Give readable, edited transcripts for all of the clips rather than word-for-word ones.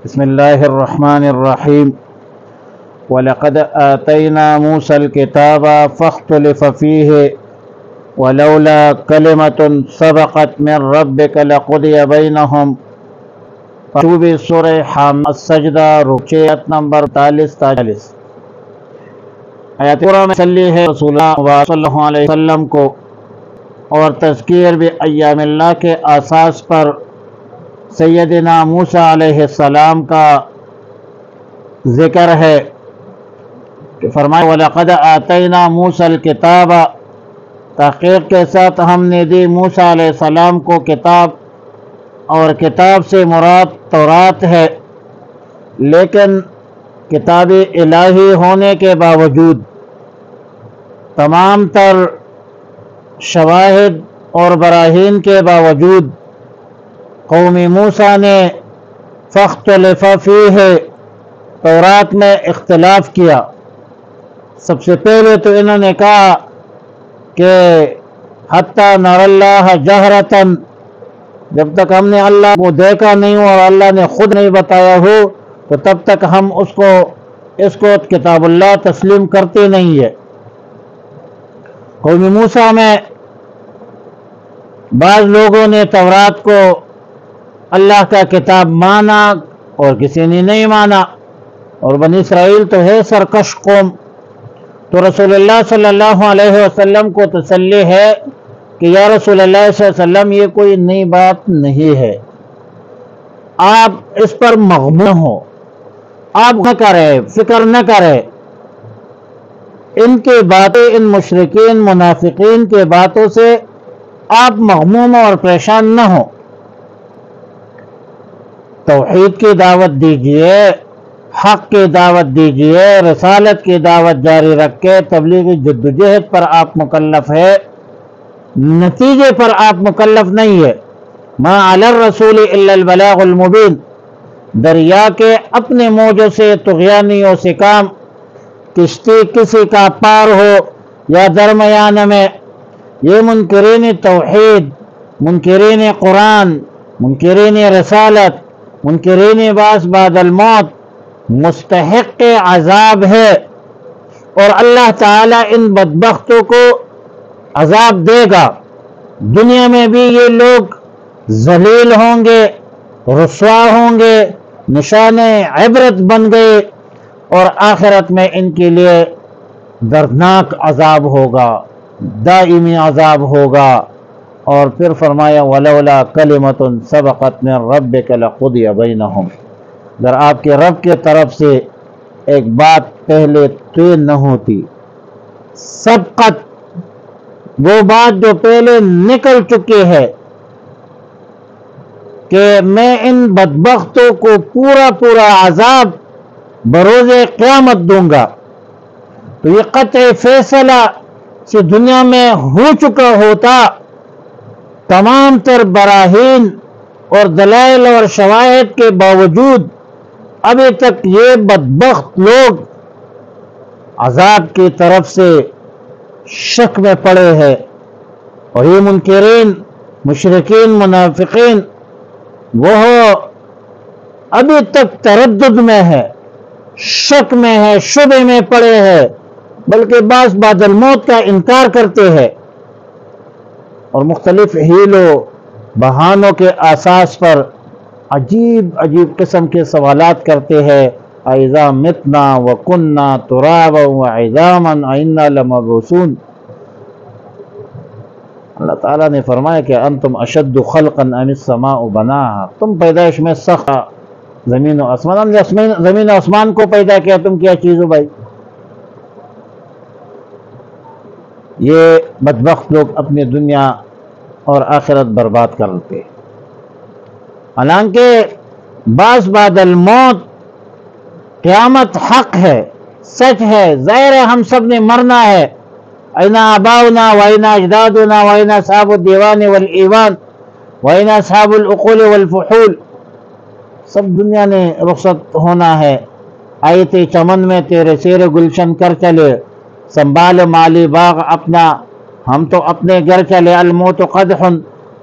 بسم الله الرحمن الرحيم ولقد آتينا موسى الكتاب فاختلف فيه ولولا كلمة سبقت من ربك لقضي بينهم بھی سورہ حامد السجدہ رکوع نمبر 43 آیات قرآن میں چلی ہے رسول اللہ صلی اللہ علیہ وسلم کو، اور تذکیر بھی ایام اللہ کے اساس پر سیدنا موسیٰ علیہ السلام کا ذکر ہے کہ فرمایا وَلَقَدْ آتَيْنَا مُوسَى الْكِتَابَ، تحقیق کے ساتھ ہم نے دی موسیٰ علیہ السلام کو کتاب، اور کتاب سے مراد تورات ہے، لیکن کتاب الہی ہونے کے باوجود تمام تر شواہد اور براہین کے باوجود قوم موسیٰ نے فاختلف فیہ تورات میں اختلاف کیا۔ سب سے پہلے تو انہوں نے کہا کہ حتی نر اللہ جہرتاً، جب تک ہم نے اللہ کو دیکھا نہیں ہو اور اللہ نے خود نہیں بتایا ہو تو تب تک ہم اس کو کتاب اللہ تسلیم کرتے نہیں ہے۔ قوم موسیٰ میں بعض لوگوں نے تورات کو اللہ کا کتاب مانا اور کسی نے نہیں مانا، اور بنی اسرائیل تو ہے سرکش قوم، تو رسول اللہ صلی اللہ علیہ وسلم کو تسلی ہے کہ یا رسول اللہ صلی اللہ علیہ وسلم یہ کوئی نئی بات نہیں ہے، آپ اس پر مغموم ہو، آپ نہ کریں، فکر نہ کریں، ان کی باتیں، ان مشرکین منافقین کے باتوں سے آپ مغموم اور پریشان نہ ہو، توحید کی دعوت دیجئے، حق کی دعوت دیجئے، رسالت کی دعوت جاری رکھ کے تبلیغی جدوجہد پر آپ مکلف ہے، نتیجے پر آپ مکلف نہیں ہے۔ ما علی الرسول الا البلاغ المبین، دریا کے اپنے موجوں سے طغیانیوں سے کام، کشتی کسی کا پار ہو یا درمیان میں، یہ منکرین توحید، منکرین قرآن، منکرین رسالت، منکرین بعث بعد الموت مستحق عذاب ہے، اور اللہ تعالیٰ ان بدبختوں کو عذاب دے گا۔ دنیا میں بھی یہ لوگ ذلیل ہوں گے، رسوا ہوں گے، نشان عبرت بن گئے، اور آخرت میں ان کے لیے دردناک عذاب ہوگا، دائمی عذاب ہوگا۔ اور پھر فرمایا وَلَوْلَا كَلِمَةٌ سَبَقَتْ مِنْ رَبِّكَ لَقُضِيَ بَيْنَهُمْ، اگر آپ کے رب کے طرف سے ایک بات پہلے طے نہ ہوتی، سبقت، وہ بات جو پہلے نکل چکی ہے کہ میں ان بدبختوں کو پورا عذاب بروز قیامت دوں گا، تو یہ قطع فیصلہ سے دنیا میں ہو چکا ہوتا، تمام تر براہین اور دلائل اور شواہد کے باوجود ابھی تک یہ بدبخت لوگ عذاب کی طرف سے شک میں پڑے ہیں، اور یہ منکرین مشرکین منافقین وہ ابھی تک تردد میں ہے، شک میں ہے، شبہ میں پڑے ہیں، بلکہ بعض بعد الموت کا انکار کرتے ہیں، اور مختلف ہیلوں بہانوں کے اساس پر عجیب قسم کے سوالات کرتے ہیں، اَإِذَا مِتْنَا وَكُنَّا تُرَابًا وَعِظَامًا أَإِنَّا لَمَبْعُوثُونَ۔ اللہ تعالیٰ نے فرمایا کہ انتم اشد خلقا ام السماء بناها، تم پیدائش میں سخت زمین و آسمان، ہم نے زمین و آسمان کو پیدا کیا، تم کیا چیز ہو بھائی؟ یہ بدبخت لوگ اپنی دنیا اور آخرت برباد کرتے، حالانکہ بعض بعد الموت قیامت حق ہے، سچ ہے، ظاہر ہے، ہم سب نے مرنا ہے، اَيْنَ آبَاؤُنَا وَأَيْنَ أَجْدَادُنَا وَأَيْنَ أَصْحَابُ الدِّيوَانِ وَالْإِيوَانِ وَأَيْنَ أَصْحَابُ الْعُقُولِ وَالْفُحُولِ، سب دنیا نے رخصت ہونا ہے، آئے تھے چمن میں تیرے سیر گلشن کر چلے، سنبھال مالی باغ اپنا، ہم تو اپنے گھر چلے، الموت قدح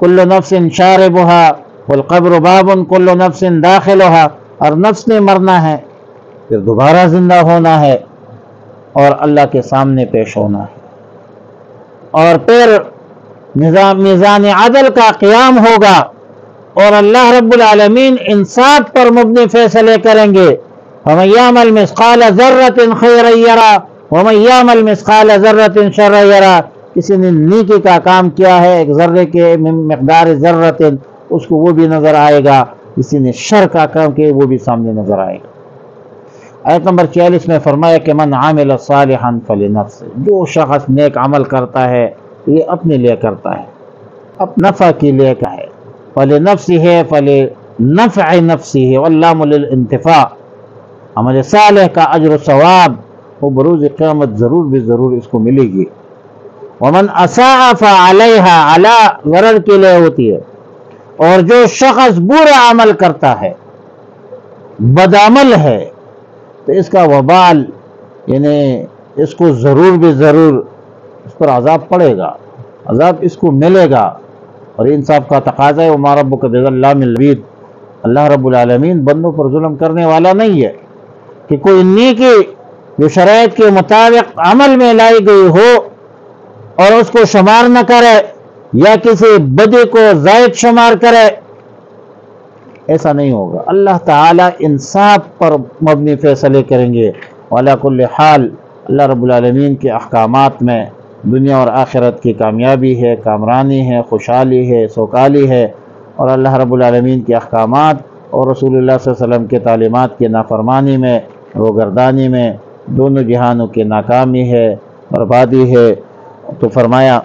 کل نفس شاربها والقبر باب کل نفس داخلها، اور نفس نے مرنا ہے، پھر دوبارہ زندہ ہونا ہے اور اللہ کے سامنے پیش ہونا ہے، اور پھر میزان عدل کا قیام ہوگا اور اللہ رب العالمین انصاف پر مبنی فیصلے کریں گے۔ وَمَن يَعْمَلْ مِثْقَالَ ذَرَّةٍ خَيْرًا يَرَهُ وَمَن يَعْمَلْ مِثْقَالَ ذَرَّةٍ شَرًّا يَرَهُ، کسی نے نیکی کا کام کیا ہے ایک ذرے کے مقدار ذرۃ، اس کو وہ بھی نظر آئے گا، کسی نے شر کا کام کیا وہ بھی سامنے نظر آئے گا۔ آیت نمبر 46 میں فرمایا کہ من عامل صالحا فلنفسہ، جو شخص نیک عمل کرتا ہے یہ اپنے لیے کرتا ہے، اپنے نفع کے لیے کا ہے، فلنفسہ فلنفع نفسہ واللام للانتفاع۔ عمل صالح کا اجر و ثواب وہ بروز قیامت ضرور بھی ضرور اس کو ملے گی۔ ومن اساء فعلیہا، علی غرض کے لیے ہوتی ہے، اور جو شخص برا عمل کرتا ہے، بدعمل ہے، تو اس کا وبال یعنی اس کو ضرور بھی ضرور اس پر عذاب پڑے گا، عذاب اس کو ملے گا، اور انصاف کا تقاضا ہے وما ربک بظلام للعبید، اللہ رب العالمین بندوں پر ظلم کرنے والا نہیں ہے کہ کوئی نیکی جو شرائط کے مطابق عمل میں لائی گئی ہو اور اس کو شمار نہ کرے یا کسی بدی کو زائد شمار کرے، ایسا نہیں ہوگا۔ اللہ تعالیٰ انصاف پر مبنی فیصلے کریں گے۔ وعلی کل حال اللہ رب العالمین کے احکامات میں دنیا اور آخرت کی کامیابی ہے، کامرانی ہے، خوشحالی ہے، سوکالی ہے، اور اللہ رب العالمین کے احکامات اور رسول اللہ صلی اللہ علیہ وسلم کے تعلیمات کی نافرمانی میں، روگردانی میں دونوں جہانوں کی ناکامی ہے، بربادی ہے۔ تو فرمایا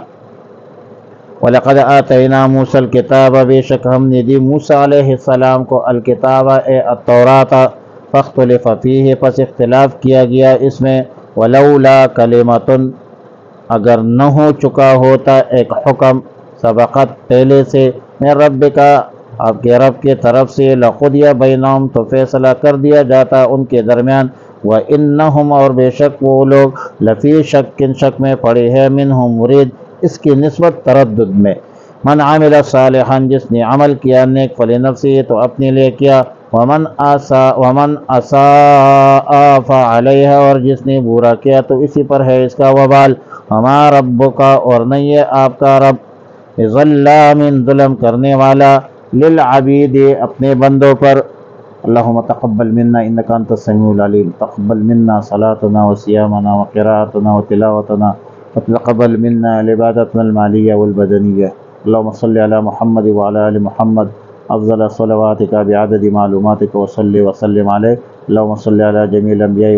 وَلَقَدْ آتَيْنَا مُوسَى الْكِتَابَ، بے شک ہم نے دی موسیٰ علیہ السلام کو الکتاب التوراۃ، فاختلف فیہ، پس اختلاف کیا گیا اس میں، وَلَوْلَا كَلِمَةٌ، اگر نہ ہو چکا ہوتا ایک حکم، سبقت پہلے سے، میں رب کا، آپ کے رب کے طرف سے، لَقُضِیَ بَیْنَہُم، تو فیصلہ کر دیا جاتا ان کے درمیان، وَإِنَّهُمْ، اور بے شک وہ لوگ، لفی شک، شک میں پڑے ہیں، منہم مرید، اس کی نسبت تردد میں۔ من عامل صالحا، جس نے عمل کیا نیک، فلنفسہ، تو اپنے لیے کیا، ومن اساء فعلیہا، اور جس نے برا کیا تو اسی پر ہے اس کا وبال۔ وما ربک، اور نہیں ہے آپ کا رب، بظلام، ظلم کرنے والا، للعبید، اپنے بندوں پر۔ اللہم تقبل منا انک انت السمیع العلیم، تقبل منا صلاتنا وصیامنا وقراءتنا وتلاوتنا، وتقبل منا العبادتنا المالیہ والبدنیہ۔ اللہم صلی علی محمد وعلی آل محمد، افضل صلواتک بعدد معلوماتک، وصلی وسلم علیہ۔ اللہم صلی علی جمیع الانبیاء